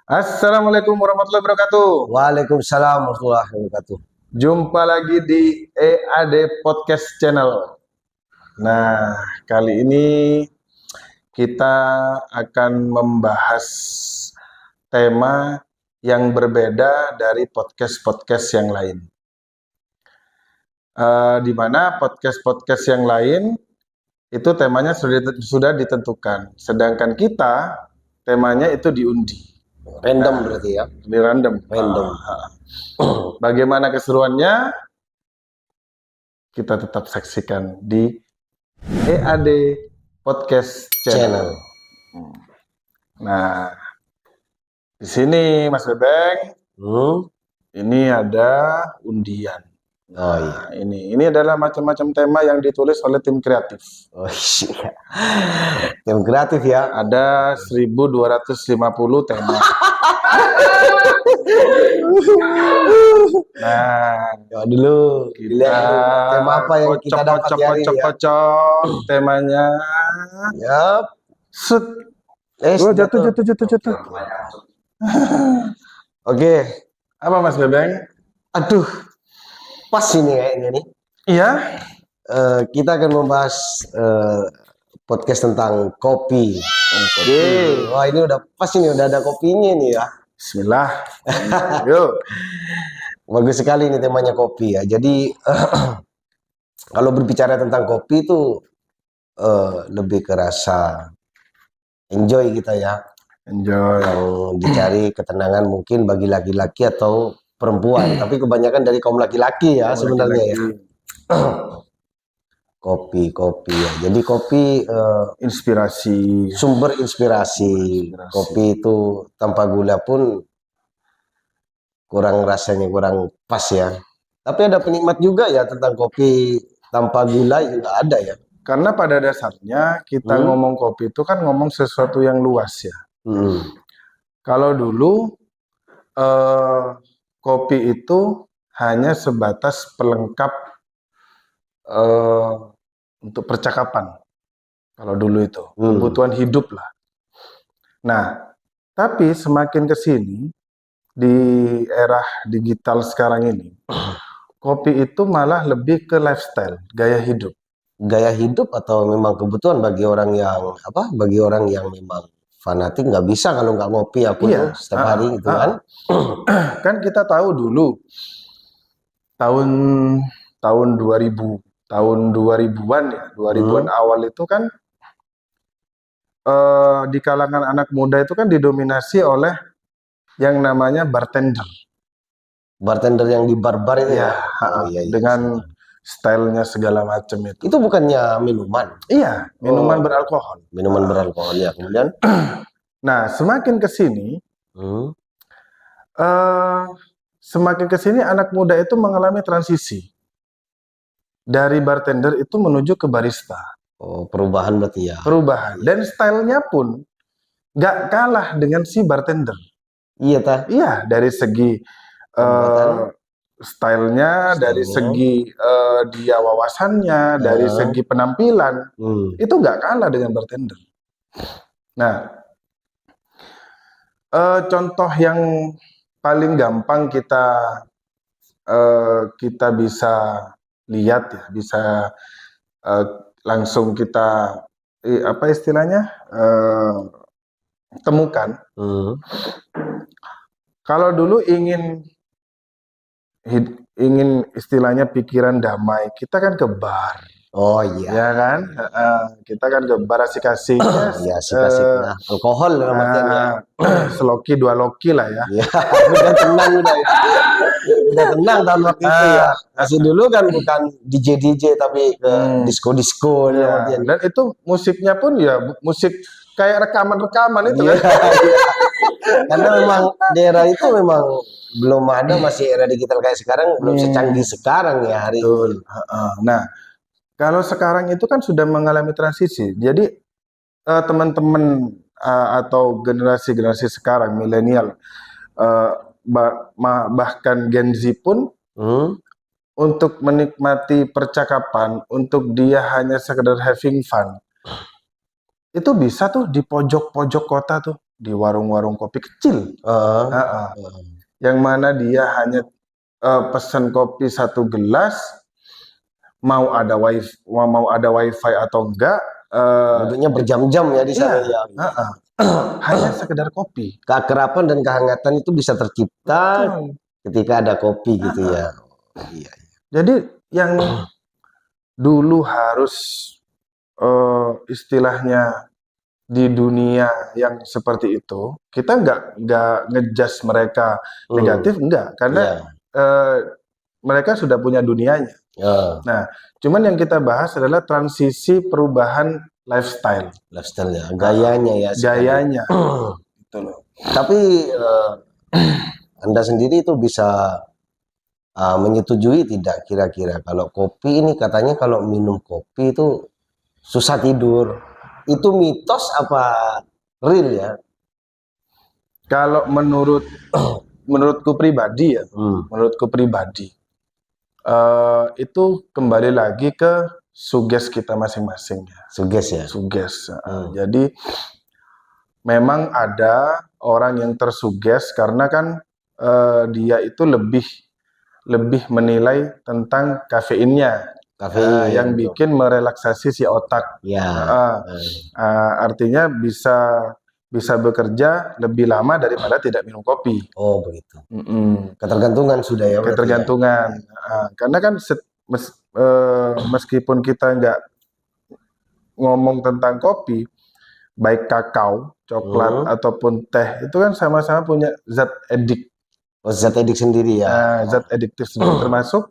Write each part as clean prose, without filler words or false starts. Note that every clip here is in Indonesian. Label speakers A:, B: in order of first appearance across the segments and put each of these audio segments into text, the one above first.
A: Assalamualaikum warahmatullahi wabarakatuh.
B: Waalaikumsalam warahmatullahi wabarakatuh.
A: Jumpa lagi di EAD Podcast Channel. Nah, kali ini kita akan membahas tema yang berbeda dari podcast-podcast yang lain. Di mana podcast-podcast yang lain itu temanya sudah ditentukan, sedangkan kita temanya itu diundi.
B: Random berarti ya?
A: Di random. Bagaimana keseruannya? Kita tetap saksikan di EAD Podcast Channel. Nah, di sini Mas Bebeng, ini ada undian.
B: Oh iya.
A: Ini adalah macam-macam tema yang ditulis oleh tim kreatif.
B: Oh iya. Tim kreatif ya.
A: Ada 1250 tema. Nah,
B: ya dulu
A: kita
B: tema apa yang kita dapat hari ini ya?
A: Temanya.
B: Yap.
A: Set. Jatuh.
B: Oke.
A: Apa Mas Bebeng?
B: Aduh, pas ini kayaknya nih.
A: Iya.
B: Kita akan membahas podcast tentang kopi.
A: Oke.
B: Wah, ini udah pas ini, udah ada kopinya nih ya.
A: Bismillah. Yuk.
B: Bagus sekali ini temanya kopi ya. Jadi kalau berbicara tentang kopi itu lebih ke rasa enjoy kita ya.
A: Enjoy.
B: Yang dicari ketenangan mungkin bagi laki-laki atau perempuan, tapi kebanyakan dari kaum laki-laki ya sebenarnya ya. Kopi ya. Jadi kopi
A: inspirasi,
B: sumber inspirasi. Kopi itu tanpa gula pun rasanya kurang pas ya. Tapi ada penikmat juga ya tentang kopi tanpa gula juga ada ya.
A: Karena pada dasarnya kita ngomong kopi itu kan ngomong sesuatu yang luas ya. Kalau dulu kopi itu hanya sebatas pelengkap untuk percakapan. Kalau dulu itu kebutuhan hidup lah. Nah, tapi semakin ke sini di era digital sekarang ini, kopi itu malah lebih ke lifestyle, gaya hidup.
B: Gaya hidup atau memang kebutuhan bagi orang yang apa? Bagi orang yang memang fanatik nggak bisa kalau nggak ngopi ya pun setiap hari gitu kan.
A: Kan kita tahu dulu tahun 2000-an ya, 2000-an awal itu kan di kalangan anak muda itu kan didominasi oleh yang namanya bartender.
B: Bartender yang di bar-bar itu ya.
A: Iya, dengan stylenya segala macam itu.
B: Itu bukannya minuman?
A: Iya, minuman beralkohol.
B: Minuman beralkohol ya. Kemudian,
A: nah semakin ke sini anak muda itu mengalami transisi dari bartender itu menuju ke barista.
B: Oh, perubahan berarti ya.
A: Perubahan. Dan stylenya pun nggak kalah dengan si bartender.
B: Iya ta?
A: Iya, dari segi stylenya, dari segi dia wawasannya, dari segi penampilan, itu nggak kalah dengan bartender. Nah, contoh yang paling gampang kita bisa lihat ya, bisa langsung kita apa istilahnya temukan. Kalau dulu ingin istilahnya pikiran damai, kita kan ke bar.
B: Oh iya.
A: Ya kan? Kita kan ke bar asik-asik.
B: Iya, asik-asik. Alkohol dalam artiannya.
A: Seloki 2 loki lah ya.
B: Iya, udah tenang udah ya. Udah tenang tahun waktu itu ya. Masih dulu kan bukan DJ tapi disco-disco dalam artian.
A: Dan itu musiknya pun ya musik kayak rekaman-rekaman itu.
B: Karena memang daerah itu memang belum ada, masih era digital kayak sekarang, belum secanggih sekarang ya hari ini.
A: Nah, kalau sekarang itu kan sudah mengalami transisi. Jadi teman-teman atau generasi-generasi sekarang, milenial, bahkan Gen Z pun untuk menikmati percakapan, untuk dia hanya sekedar having fun, itu bisa tuh di pojok-pojok kota tuh. di warung-warung kopi kecil.
B: Ah,
A: Ah, yang mana dia hanya pesan kopi 1 gelas, mau ada wifi atau enggak,
B: duduknya berjam-jam ya di sana
A: iya,
B: ya.
A: hanya sekedar kopi.
B: Keakraban dan kehangatan itu bisa tercipta
A: Betul.
B: ketika ada kopi gitu ya. Iya.
A: Jadi yang dulu harus istilahnya di dunia yang seperti itu, kita nggak ngejudge mereka negatif, enggak, karena
B: Iya.
A: eh, mereka sudah punya dunianya.
B: Ya,
A: Nah, cuman yang kita bahas adalah transisi perubahan lifestyle,
B: lifestyle-nya, gayanya ya sekarang.
A: gayanya, gitu loh.
B: Tapi Anda sendiri itu bisa menyetujui tidak kira-kira kalau kopi ini katanya kalau minum kopi itu susah tidur. Itu mitos apa real ya?
A: Kalau menurutku pribadi ya, menurutku pribadi, itu kembali lagi ke suges kita masing-masing ya.
B: Suges ya?
A: Suges. Jadi memang ada orang yang tersuges karena kan dia itu lebih menilai tentang kafeinnya,
B: Kafein.
A: yang bikin merelaksasi si otak.
B: Ya.
A: Artinya bisa bekerja lebih lama daripada tidak minum kopi.
B: Oh begitu. Ketergantungan sudah ya?
A: Ketergantungan. Karena kan meskipun kita nggak ngomong tentang kopi, baik kakao, coklat ataupun teh, itu kan sama-sama punya zat edik.
B: Oh, zat edik sendiri ya?
A: Zat ediktif sendiri termasuk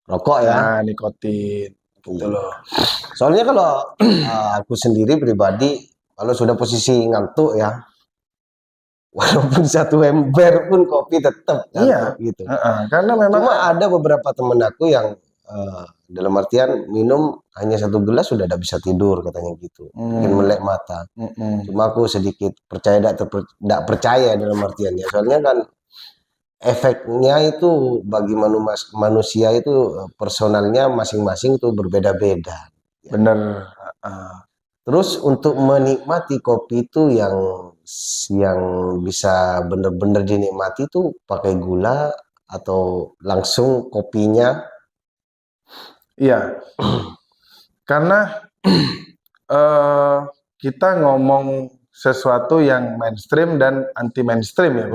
B: rokok ya?
A: Nikotin, gitu loh.
B: Soalnya kalau aku sendiri pribadi, kalau sudah posisi ngantuk ya, walaupun 1 ember pun kopi tetap
A: Iya,
B: gitu.
A: karena memang
B: Cuma ada beberapa temen aku yang dalam artian minum hanya 1 gelas sudah tidak bisa tidur katanya gitu, mungkin melek mata. Cuma aku sedikit percaya tidak percaya dalam artian ya, soalnya kan efeknya itu bagi manusia itu personalnya masing-masing itu berbeda-beda.
A: bener.
B: Terus untuk menikmati kopi itu yang bisa benar-benar dinikmati itu pakai gula atau langsung kopinya?
A: Iya, karena kita ngomong sesuatu yang mainstream dan anti mainstream ya.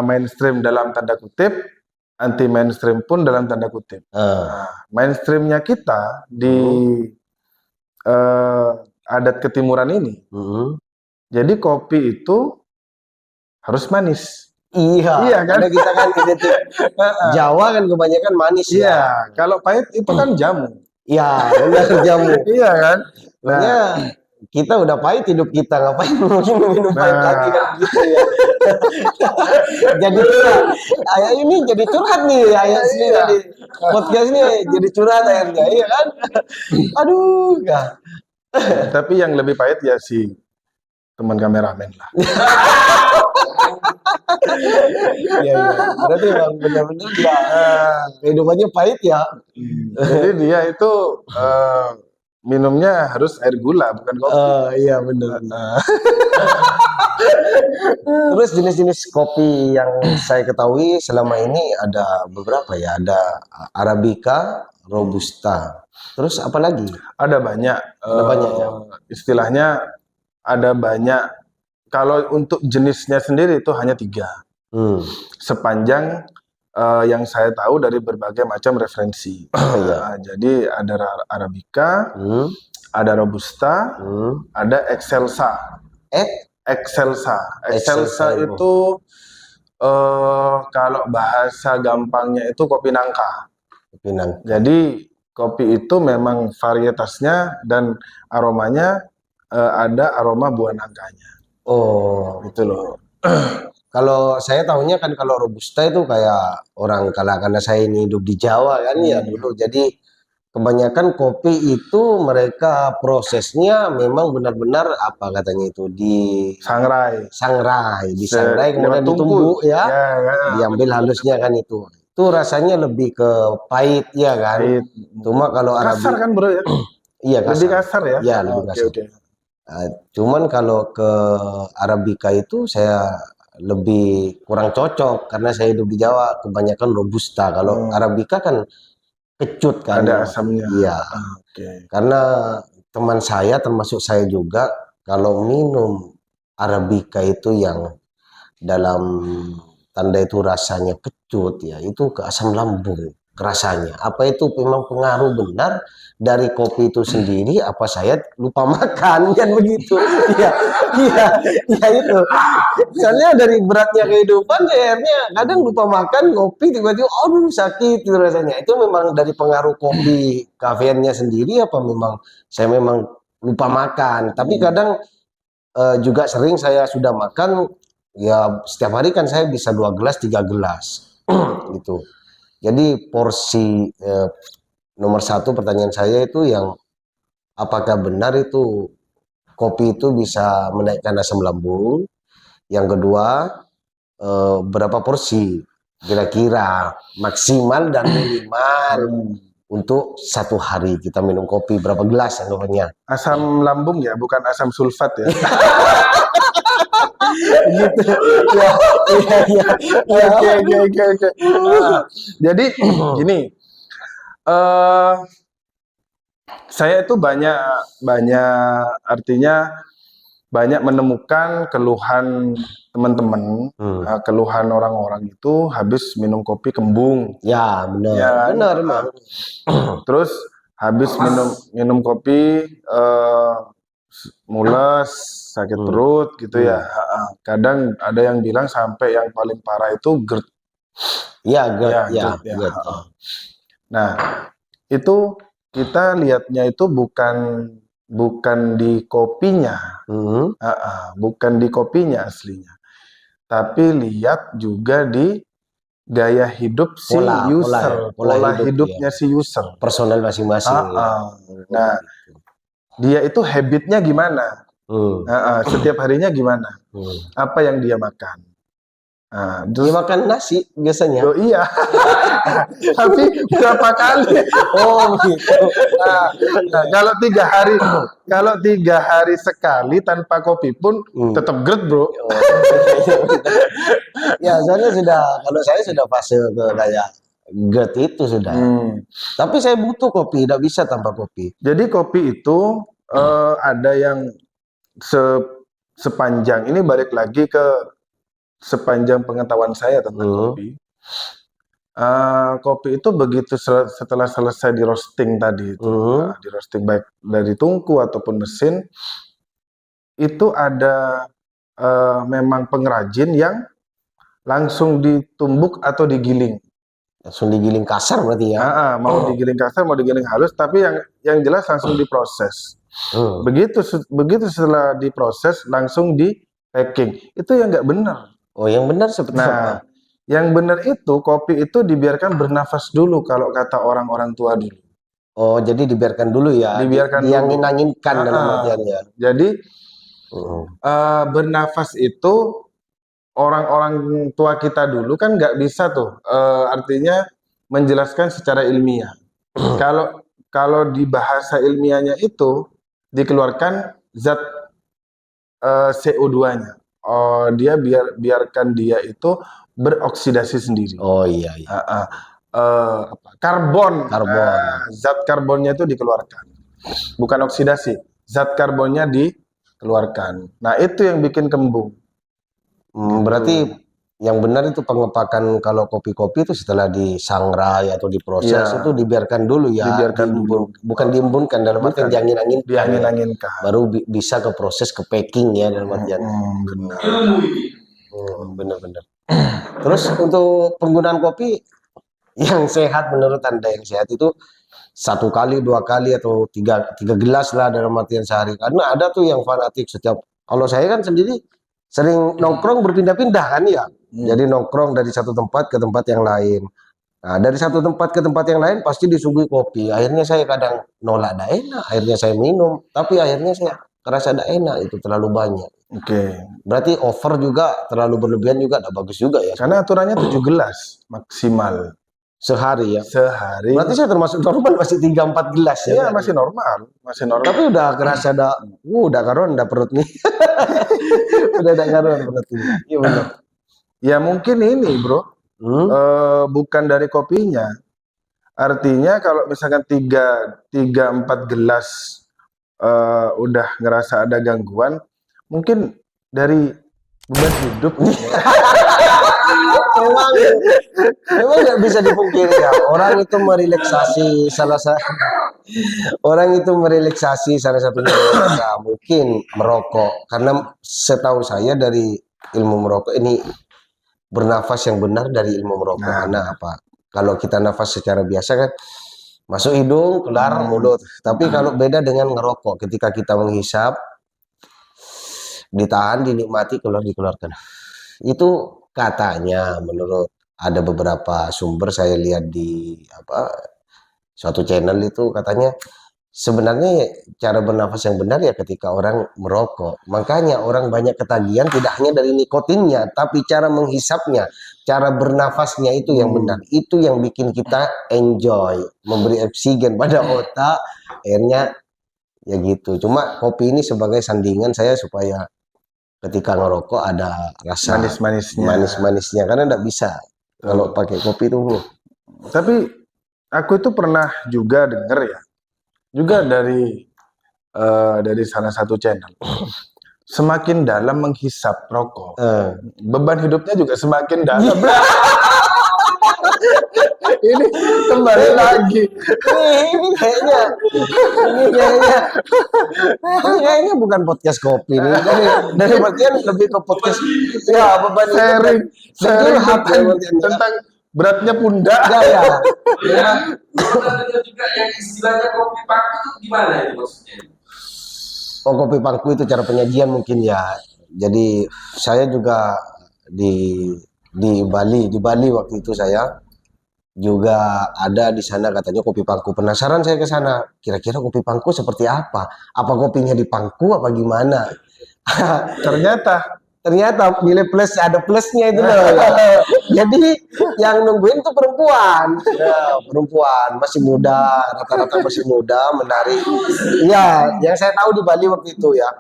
A: Mainstream dalam tanda kutip, anti mainstream pun dalam tanda kutip. Mainstreamnya kita di adat ketimuran ini, jadi kopi itu harus manis.
B: Iya kan? Karena kita kan identik Jawa kan kebanyakan manis ya.
A: Iya, kalau pahit itu kan jamu.
B: Iya, benar jamu.
A: Iya kan?
B: Nah, kita udah pahit hidup kita, ngapain mungkin minum pahit lagi kan gitu ya. Jadi ini jadi curhat nih ayah sini tadi. Podcast ini jadi curhat akhirnya, iya kan? Aduh, enggak.
A: Tapi yang lebih pahit ya si teman kameramen lah.
B: Iya. Berarti memang benar-benar ya kehidupannya pahit ya.
A: Jadi dia itu minumnya harus air gula bukan kopi.
B: Iya benar. Terus jenis-jenis kopi yang saya ketahui selama ini ada beberapa ya, ada Arabica, Robusta. Terus apa lagi?
A: Ada banyak.
B: Ada banyak ya.
A: Istilahnya ada banyak. Kalau untuk jenisnya sendiri itu hanya 3. Sepanjang yang saya tahu dari berbagai macam referensi. Jadi ada Arabica, ada Robusta, ada Excelsa. Excelsa itu kalau bahasa gampangnya itu kopi nangka. Jadi kopi itu memang varietasnya dan aromanya ada aroma buah nangkanya.
B: Oh,
A: gitu loh.
B: Kalau saya tahunya kan kalau Robusta itu kayak orang karena saya ini hidup di Jawa kan ya dulu. Jadi kebanyakan kopi itu mereka prosesnya memang benar-benar apa katanya itu
A: Sangrai,
B: disangrai kemudian ditumbuk ya, diambil halusnya kan itu. Itu rasanya lebih ke pahit ya kan. Cuma kalau
A: kasar kan bro ya?
B: iya kasar.
A: Lebih kasar ya?
B: Iya lebih kasar. Cuman kalau ke Arabica itu saya lebih kurang cocok karena saya hidup di Jawa, kebanyakan Robusta. Kalau Arabica kan kecut kan.
A: Ada asamnya.
B: Iya.
A: Oke.
B: Karena teman saya termasuk saya juga kalau minum Arabica itu yang dalam tanda itu rasanya kecut ya, itu ke asam lambung rasanya. Apa itu memang pengaruh benar dari kopi itu sendiri, apa saya lupa makan kan begitu. Iya, iya, iya itu. Soalnya dari beratnya kehidupan akhirnya kadang lupa makan kopi tiba-tiba aduh sakit itu rasanya. Itu memang dari pengaruh kopi kafeinnya sendiri apa memang saya memang lupa makan. Tapi kadang juga sering saya sudah makan ya setiap hari kan saya bisa 2 gelas 3 gelas gitu. Jadi porsi nomor satu pertanyaan saya itu yang apakah benar itu kopi itu bisa menaikkan asam lambung? Yang kedua berapa porsi kira-kira maksimal dan minimal untuk satu hari kita minum kopi berapa gelas anggapannya?
A: Asam lambung ya, bukan asam sulfat ya.
B: Gitu. Ya, ya, ya.
A: Oke. Jadi gini, saya itu banyak menemukan keluhan teman-teman, keluhan orang-orang itu habis minum kopi kembung.
B: Ya, benar.
A: Ya,
B: benar.
A: Terus habis minum kopi mules, sakit perut gitu ya. Kadang ada yang bilang sampai yang paling parah itu GERD.
B: Ya, GERD.
A: Ya, GERD, ya. Nah, itu kita lihatnya itu bukan di kopinya, bukan di kopinya aslinya, tapi lihat juga di gaya hidup si user, pola hidupnya si user,
B: personal masing-masing.
A: Nah, dia itu habitnya gimana, setiap harinya gimana, apa yang dia makan.
B: Dia makan nasi biasanya.
A: Oh iya, tapi berapa kali?
B: Oh gitu.
A: Nah, kalau 3 hari sekali tanpa kopi pun tetap GERD bro.
B: Ya soalnya kalau saya sudah fase ke kayak GERD itu sudah. Tapi saya butuh kopi, tidak bisa tanpa kopi.
A: Jadi kopi itu ada yang sepanjang ini balik lagi ke sepanjang pengetahuan saya tentang kopi. Kopi itu begitu setelah selesai di roasting tadi itu, di roasting baik dari tungku ataupun mesin, itu ada memang pengrajin yang langsung ditumbuk atau digiling.
B: Langsung digiling kasar berarti ya?
A: Mau digiling kasar, mau digiling halus, tapi yang jelas langsung diproses. Begitu setelah diproses langsung di packing. Itu yang nggak benar.
B: Oh, yang benar seperti apa?
A: Yang benar itu kopi itu dibiarkan bernafas dulu kalau kata orang-orang tua dulu.
B: Oh, jadi dibiarkan dulu ya?
A: Dibiarkan
B: diangin-anginkan dalam artiannya.
A: Jadi bernafas itu orang-orang tua kita dulu kan nggak bisa tuh, artinya menjelaskan secara ilmiah. Kalau di bahasa ilmiahnya itu dikeluarkan zat CO2-nya. Dia biarkan dia itu beroksidasi sendiri.
B: Oh iya.
A: Karbon.
B: Karbon.
A: Zat karbonnya itu dikeluarkan. Bukan oksidasi, zat karbonnya dikeluarkan. Nah, itu yang bikin kembung.
B: Berarti yang benar itu pengepakan kalau kopi-kopi itu setelah disangrai atau diproses itu dibiarkan dulu ya.
A: Dibiarkan dulu.
B: Bukan diembunkan dalam artian diangin-anginkan.
A: Diangin-anginkan.
B: Baru bisa ke proses ke packing ya dalam artian.
A: Benar.
B: Benar-benar. Terus untuk penggunaan kopi yang sehat menurut Anda yang sehat itu 1 kali, 2 kali atau 3 gelas lah dalam artian sehari. Karena ada tuh yang fanatik setiap. Kalau saya kan sendiri sering nongkrong berpindah-pindah kan ya. Jadi nongkrong dari satu tempat ke tempat yang lain. Nah, dari satu tempat ke tempat yang lain pasti disuguhi kopi. Akhirnya saya kadang nolak, dah enak. Akhirnya saya minum, tapi akhirnya saya kerasa dah enak, itu terlalu banyak. Berarti over juga, terlalu berlebihan juga, tidak bagus juga ya.
A: Karena aturannya 7 gelas maksimal.
B: Sehari ya.
A: sehari.
B: Berarti saya termasuk normal, masih 3-4 gelas ya.
A: Iya, masih normal, masih normal.
B: Tapi udah kerasa udah karuan, udah perut nih. Udah ada karuan perut nih. Iya benar.
A: Ya mungkin ini bro, bukan dari kopinya. Artinya kalau misalkan 3-4 gelas udah ngerasa ada gangguan, mungkin dari beban hidup.
B: memang nggak bisa dipungkiri ya. Orang itu merelaksasi salah satunya mungkin merokok. Karena setahu saya dari ilmu merokok ini, bernafas yang benar dari ilmu merokok. Karena apa? Kalau kita nafas secara biasa kan masuk hidung, keluar mulut. Tapi kalau beda dengan ngerokok, ketika kita menghisap, ditahan, dinikmati, keluar, dikeluarkan. Itu katanya menurut ada beberapa sumber saya lihat di suatu channel itu, katanya sebenarnya cara bernafas yang benar ya ketika orang merokok. Makanya orang banyak ketagihan tidak hanya dari nikotinnya, tapi cara menghisapnya, cara bernafasnya itu yang benar. Itu yang bikin kita enjoy, memberi oksigen pada otak, akhirnya ya gitu. Cuma kopi ini sebagai sandingan saya supaya ketika ngerokok ada rasa manis-manisnya, karena enggak bisa kalau pakai kopi itu.
A: Tapi aku itu pernah juga dengar ya, juga dari salah satu channel, semakin dalam menghisap rokok, beban hidupnya juga semakin dalam. Ini kembali lagi.
B: Ini kayaknya bukan podcast kopi nih. Dari bagian lebih ke podcast ya beban
A: sharing tentang beratnya pundak.
B: Ya.
C: Ada juga yang istilahnya kopi pangku itu gimana itu maksudnya?
B: Oh, kopi pangku itu cara penyajian mungkin ya. Jadi saya juga di Bali waktu itu saya juga ada di sana, katanya kopi pangku. Penasaran saya ke sana, kira-kira kopi pangku seperti apa? Apa kopinya di pangku apa gimana? Ternyata nilai plus, ada plusnya itu loh. Jadi yang nungguin tuh perempuan. Ya, perempuan masih muda, rata-rata masih muda, menari. Iya, yang saya tahu di Bali waktu itu ya.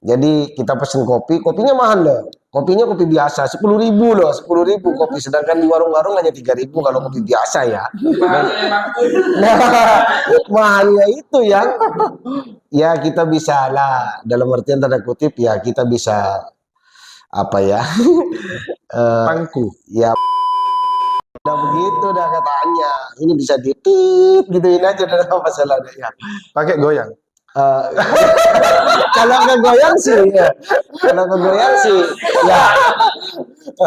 B: Jadi kita pesen kopinya mahal loh. Kopinya kopi biasa 10.000 loh, 10.000 kopi, sedangkan di warung-warung hanya 3.000 kalau kopi biasa ya. Nah, mahalnya itu ya kita bisa lah, dalam artian tanda kutip ya, kita bisa apa ya?
A: Pangku.
B: Ya udah begitu dah katanya. Ini bisa ditit gituin aja, udah apa masalahnya ya.
A: Pakai goyang.
B: Kalau kegoyang sih ya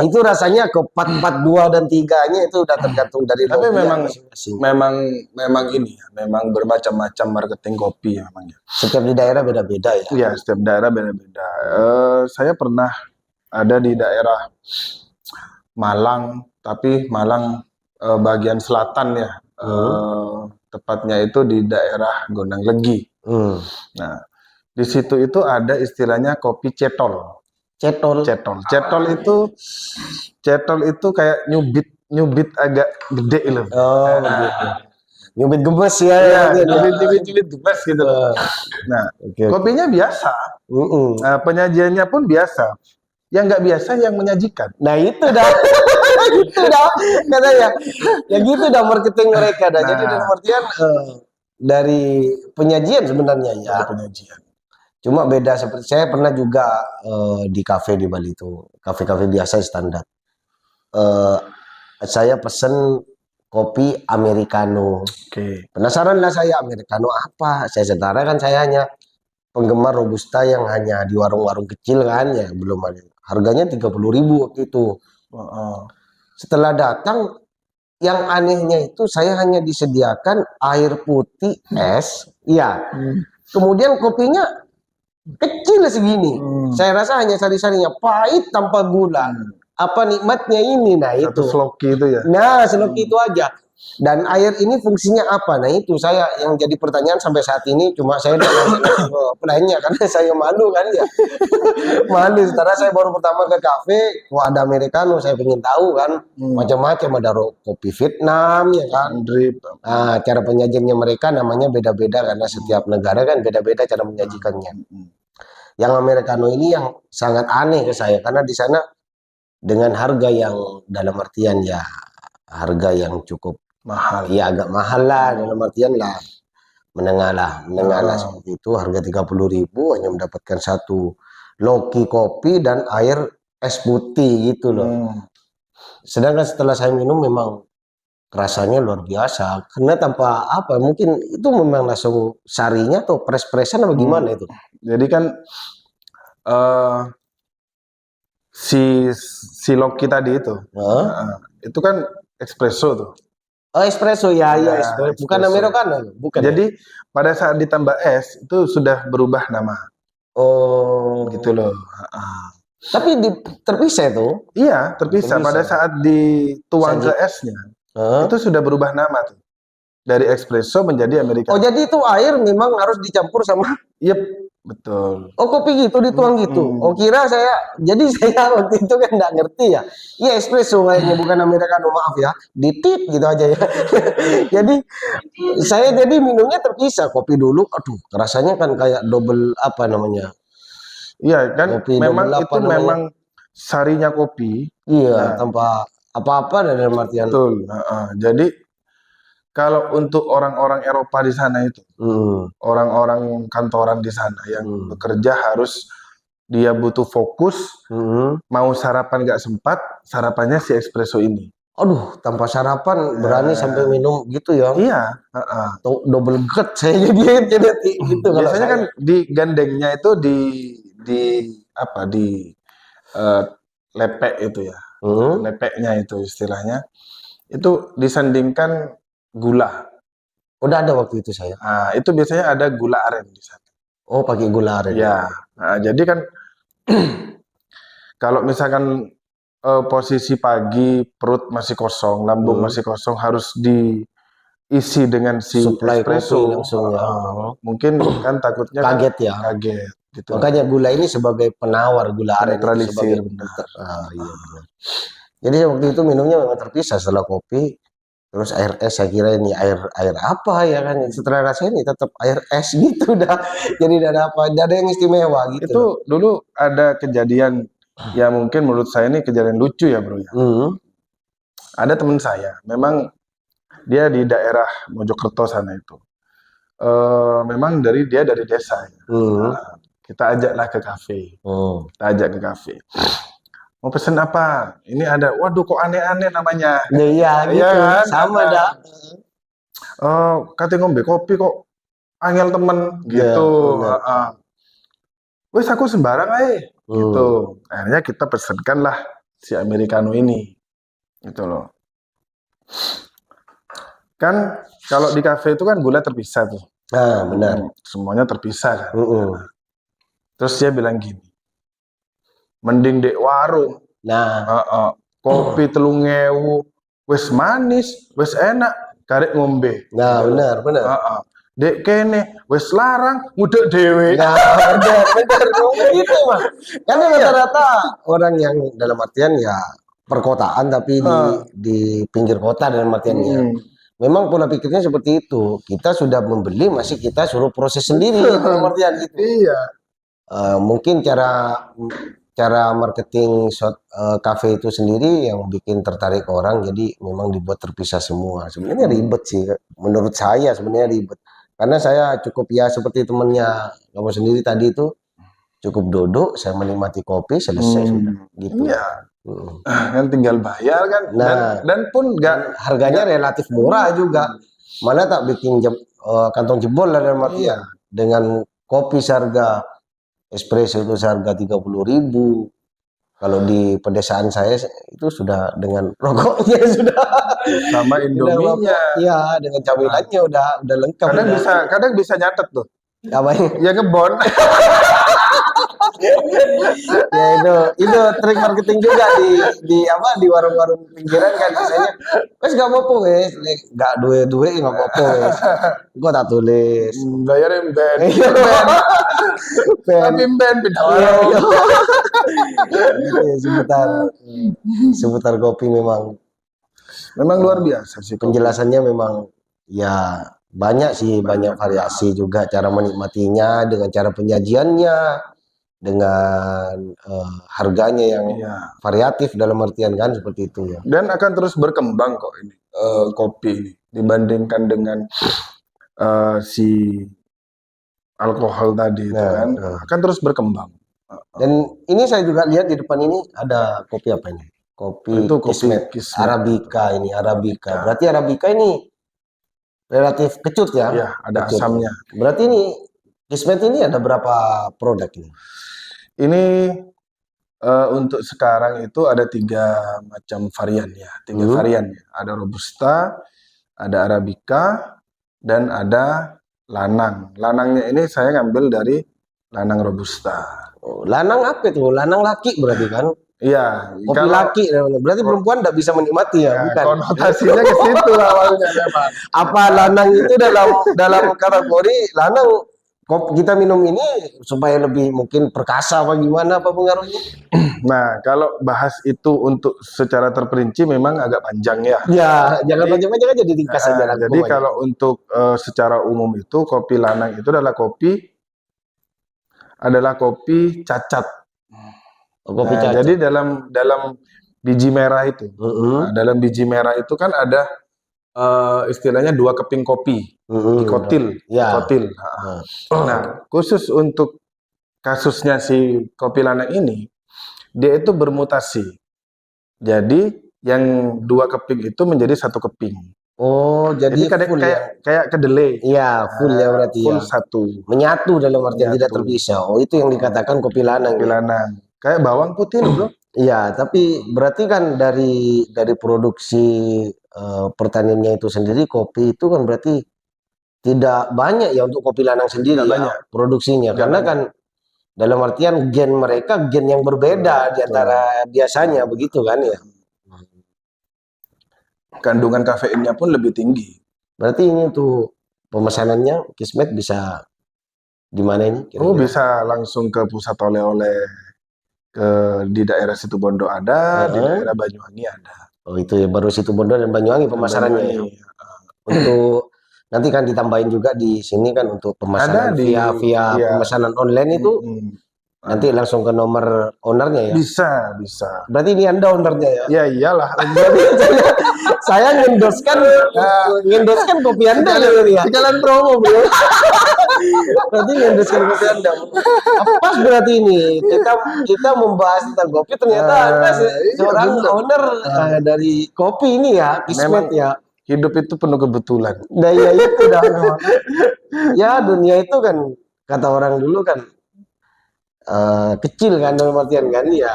B: itu rasanya ke 4, 2 dan 3-nya itu udah tergantung dari.
A: Tapi memang ini ya, memang bermacam-macam marketing kopi ya memang ya.
B: Setiap di daerah beda-beda ya.
A: Iya, setiap daerah beda-beda. Saya pernah ada di daerah Malang, tapi Malang bagian selatan ya. Tepatnya itu di daerah Gondang Legi. Nah, di situ itu ada istilahnya kopi cetol. Cetol itu kayak nyubit agak gede loh.
B: Oh, begitu. Nyubit gemes ya.
A: Nyubit gemes gitu. Nah, kopinya biasa. Penyajiannya pun biasa. Yang nggak biasa yang menyajikan.
B: Nah itu dah. Itu dah katanya. Ya gitu dah marketing mereka dah. Jadi dalam artian dari penyajian sebenarnya ya.
A: Penyajian.
B: Cuma beda, seperti saya pernah juga di kafe di Bali itu, kafe-kafe biasa standar. Saya pesen kopi americano. Penasaran lah saya, americano apa? Saya setara kan, saya hanya penggemar robusta yang hanya di warung-warung kecil kan ya, belum ada. Harganya 30.000 waktu itu. Setelah datang, yang anehnya itu saya hanya disediakan air putih es, ya. Kemudian kopinya kecil segini. Saya rasa hanya sari-sarinya, pahit tanpa gula. apa nikmatnya ini. Nah
A: Satu
B: itu.
A: sloki itu ya.
B: Nah, seloki itu aja. Dan air ini fungsinya apa? Nah, itu saya yang jadi pertanyaan sampai saat ini. Cuma saya nanya karena saya malu kan ya. Malu. Karena saya baru pertama ke kafe, kok ada americano, saya pengen tahu kan. Macam-macam, ada kopi Vietnam ya kan.
A: Drip.
B: Nah, cara penyajiannya mereka namanya beda-beda karena setiap negara kan beda-beda cara menyajikannya. Yang americano ini yang sangat aneh ke saya karena di sana dengan harga yang dalam artian ya harga yang cukup
A: Mahal.
B: ya agak mahal lah dalam artian lah menengah lah seperti itu, harga 30.000 hanya mendapatkan satu loki kopi dan air es putih gitu loh. Sedangkan setelah saya minum memang rasanya luar biasa karena tanpa apa mungkin itu memang langsung sarinya atau pres-presan apa gimana itu.
A: Jadi kan si loki tadi itu kan espresso tuh.
B: Oh espresso ya,
A: Ya,
B: espresso. Bukan
A: espresso.
B: americano, bukan.
A: Jadi pada saat ditambah es itu sudah berubah nama.
B: Oh,
A: Gitu loh.
B: tapi terpisah itu.
A: Iya, terpisah. Pada saat dituang ke esnya, itu sudah berubah nama tuh. Dari espresso menjadi americano.
B: Oh, jadi itu air memang harus dicampur sama.
A: Yep, betul.
B: Oh, kopi gitu dituang gitu. Oh, kira saya. Jadi saya waktu itu kan nggak ngerti ya. Iya espresso kayaknya bukan americano, maaf ya. Ditit gitu aja ya. Jadi saya jadi minumnya terpisah. Kopi dulu, aduh, rasanya kan kayak double apa namanya?
A: Iya kan,
B: Kopi
A: memang
B: double apa
A: itu
B: namanya?
A: memang sarinya kopi.
B: Iya, tanpa apa-apa dalam artian.
A: Betul. Jadi kalau untuk orang-orang Eropa di sana itu, orang-orang kantoran di sana yang bekerja harus dia butuh fokus, mau sarapan nggak sempat, sarapannya si espresso ini.
B: Aduh, tanpa sarapan berani sampai minum gitu ya?
A: Iya.
B: Double gut saya jadi gitu.
A: Biasanya kan di gandengnya itu di apa di lepek itu ya, lepeknya itu istilahnya, itu disandingkan gula.
B: Udah ada waktu itu saya.
A: Itu biasanya ada gula aren di sana.
B: Oh, pakai gula aren.
A: Ya, jadi kan kalau misalkan posisi pagi perut masih kosong, lambung masih kosong, harus diisi dengan si
B: Suplai
A: espresso.
B: kopi langsung ya.
A: Mungkin kan takutnya
B: Kaget
A: kan,
B: ya.
A: Kaget. Gitu.
B: Makanya gula ini sebagai penawar, gula aren itu sebagai iya benar. Jadi waktu itu minumnya memang terpisah setelah kopi. Terus air es saya kira ini air apa ya kan, setelah rasanya ini tetap air es gitu dah. Jadi tidak ada yang istimewa gitu.
A: Itu dulu ada kejadian ya mungkin menurut saya ini kejadian lucu ya bro ya. Ada teman saya, memang dia di daerah Mojokerto sana itu. Memang dia dari desa. Ya. Kita ajaklah ke kafe. Kita ajak ke kafe. Mau pesen apa? Ini ada. Waduh, kok aneh-aneh namanya.
B: Iya, gitu.
A: Kan?
B: Sama dah.
A: Kata ngombe kopi kok angel temen gitu. Wes aku sembarang aja. Gitu. Akhirnya kita pesenkan lah si americano ini. Gitu loh. Kan kalau di kafe itu kan gula terpisah tuh.
B: Benar.
A: Semuanya terpisah kan. Terus dia bilang gini. Mending dek warung. Kopi 3.000 wes manis, wes enak, karek ngombe.
B: Nah, benar.
A: Dek kene wes larang, ngudek dewe.
B: Nah, benar gitu, Mas. Karena rata-rata orang yang dalam artian ya perkotaan tapi di pinggir kota dalam artiannya. Memang pola pikirnya seperti itu. Kita sudah membeli, masih kita suruh proses sendiri dalam artian itu.
A: Iya.
B: Mungkin cara marketing cafe itu sendiri yang bikin tertarik orang, jadi memang dibuat terpisah semua. Sebenarnya ribet sih, menurut saya sebenarnya ribet. Karena saya cukup ya seperti temennya kamu sendiri tadi itu, cukup duduk, saya menikmati kopi, selesai sudah. Gitu.
A: Iya. Kan tinggal bayar kan. Dan pun
B: harganya relatif murah juga. Mana tak bikin kantong jebol lah dalam artian. Dengan kopi seharga espresso itu seharga 30.000. Kalau di pedesaan saya itu sudah dengan rokoknya sudah
A: sama Indominya.
B: Iya, dengan camilannya udah lengkap.
A: Kadang bisa nyatet tuh.
B: Apa ini?
A: Ya ngebon.
B: Ya itu trik marketing juga di warung-warung pinggiran kan biasanya. Wes gak apa-apa wes, gak duwe gak apa-apa wes. Gua tak tulis.
A: Bayarin band.
B: Iya,
A: Tapi band pindah
B: Iya,
A: warung.
B: iya. Gitu ya, seputar kopi memang
A: Memang luar biasa sih kopi.
B: penjelasannya memang ya banyak sih, banyak variasi juga cara menikmatinya dengan cara penyajiannya, dengan harganya yang
A: Iya.
B: variatif dalam artian kan seperti itu ya.
A: Dan akan terus berkembang kok ini kopi ini dibandingkan dengan si alkohol tadi itu
B: Nah,
A: kan akan terus berkembang.
B: Dan ini saya juga lihat di depan ini ada kopi apa ini? Kopi
A: Itu kopi
B: Kismet
A: Kismet.
B: Arabica ini, Arabica. Berarti Arabica ini relatif kecut ya?
A: Ya, ada
B: Kecut.
A: asamnya.
B: Berarti ini Kismet ini ada berapa produk ini?
A: Ini untuk sekarang itu ada 3 macam varian ya, 3 varian ya. Ada Robusta, ada Arabica, dan ada Lanang. Lanangnya ini saya ngambil dari Lanang Robusta.
B: Oh, lanang apa itu? Lanang laki berarti kan?
A: Iya,
B: Kopi
A: kalau
B: laki berarti perempuan tidak bisa menikmati ya,
A: ya,
B: bukan?
A: konotasinya ke situ awalnya memang.
B: Apa lanang itu dalam kategori lanang kita minum ini supaya lebih mungkin perkasa apa gimana apa pengaruhnya?
A: Nah, kalau bahas itu untuk secara terperinci memang agak panjang ya.
B: Ya, jangan panjang-panjang aja diringkas aja.
A: Jadi kalau untuk secara umum itu kopi lanang itu adalah kopi cacat.
B: kopi
A: Nah,
B: cacat.
A: jadi dalam biji merah itu, dalam biji merah itu kan ada istilahnya 2 keping kopi, dikotil,
B: Ya.
A: dikotil. Nah, khusus untuk kasusnya si kopi lanang ini, dia itu bermutasi. Jadi yang 2 keping itu menjadi 1 keping.
B: Oh, jadi full ya?
A: kayak kedelai.
B: Iya, full ya berarti
A: Full
B: ya.
A: 1
B: Menyatu dalam artian tidak
A: Menyatu.
B: terpisah. Oh, itu yang dikatakan kopi lanang.
A: kopi
B: Ya?
A: lanang. Kayak bawang putih loh, Bro.
B: Iya, tapi berarti kan dari produksi pertaniannya itu sendiri kopi itu kan berarti tidak banyak ya untuk kopi lanang sendiri
A: Tidak
B: ya,
A: banyak.
B: produksinya.
A: Tidak
B: Karena
A: banyak.
B: kan dalam artian gen mereka gen yang berbeda di antara biasanya begitu kan ya.
A: Kandungan kafeinnya pun lebih tinggi.
B: Berarti ini untuk pemesanannya Kismet bisa di mana ini?
A: Oh,
B: kira-kira?
A: bisa langsung ke pusat oleh-oleh di daerah Situbondo ada, di daerah Banyuwangi ada.
B: Oh, itu ya baru Situbondo dan Banyuwangi pemasarannya ya.
A: Banyuwangi.
B: Untuk nanti kan ditambahin juga di sini kan untuk pemesanan
A: Ada di-
B: via
A: iya.
B: pemesanan online itu nanti langsung ke nomor ownernya ya.
A: Bisa.
B: Berarti ini Anda ownernya ya.
A: Ya iyalah.
B: Saya ngendoskan kopi Anda ya.
A: Sekalian promo, Bro.
B: Berarti ngendoskan kopi Anda. Pas berarti ini kita membahas tentang kopi ternyata Anda seorang owner dari kopi ini ya, Kismet
A: Memang
B: ya.
A: hidup itu penuh kebetulan.
B: Nah, ya itu dah. Ya dunia itu kan kata orang dulu kan kecil kan dalam artian kan ya.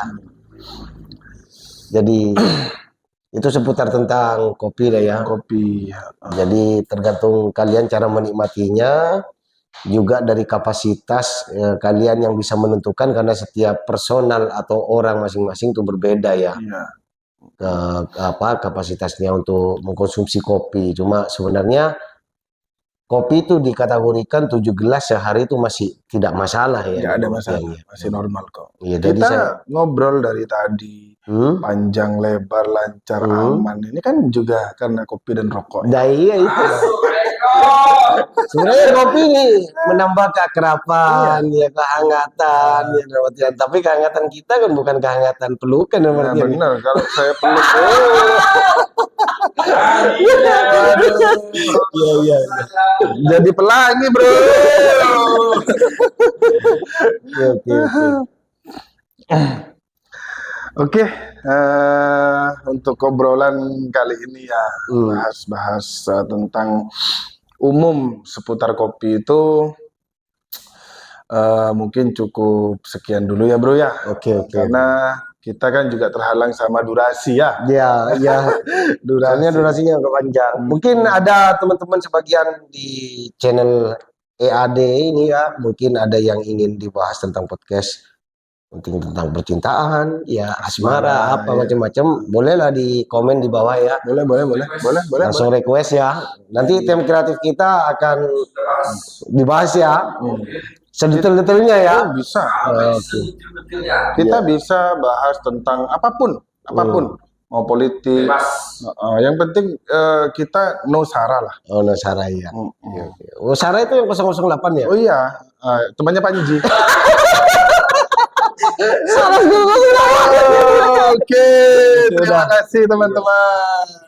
B: Jadi itu seputar tentang kopi lah ya.
A: Kopi.
B: Jadi tergantung kalian cara menikmatinya, juga dari kapasitas kalian yang bisa menentukan karena setiap personal atau orang masing-masing itu berbeda ya.
A: Iya.
B: Kapasitasnya untuk mengkonsumsi kopi. Cuma sebenarnya kopi itu dikategorikan 7 gelas sehari itu masih tidak masalah ya.
A: Nggak ada masalah,
B: Ya.
A: masih normal kok.
B: Iya, jadi
A: Kita
B: saya
A: ngobrol dari tadi, panjang, lebar, lancar, aman. Ini kan juga karena kopi dan rokok.
B: nah, iya itu. Sebenarnya kopi ini menambah keakraban, ya kehangatan, ya dalam artian. Tapi kehangatan kita kan bukan kehangatan pelukan dalam
A: Nah,
B: artian.
A: benar, kalau saya peluk,
B: Iya.
A: jadi pelangi, Bro.
B: Oke.
A: Oke, untuk obrolan kali ini ya, bahas-bahas tentang umum seputar kopi itu mungkin cukup sekian dulu ya, Bro ya.
B: Oke.
A: Karena kita kan juga terhalang sama durasi ya.
B: Ya. Durasinya agak panjang. Mungkin ada teman-teman sebagian di channel EAD ini ya, mungkin ada yang ingin dibahas tentang podcast penting tentang percintaan, ya asmara, apa macam-macam, bolehlah di komen di bawah ya.
A: Boleh.
B: Langsung request ya. Nanti tim kreatif kita akan dibahas ya. Sedetail-detailnya ya.
A: Oh, bisa.
C: Detailnya.
A: Kita bisa bahas tentang apapun. Mau politik. Yang penting kita no sara lah.
B: Oh, no Sarah ya. Oh, Sarah itu yang 008 ya?
A: Oh iya, temannya Panji.
B: Sarah 008.
A: Oke, terima kasih teman-teman.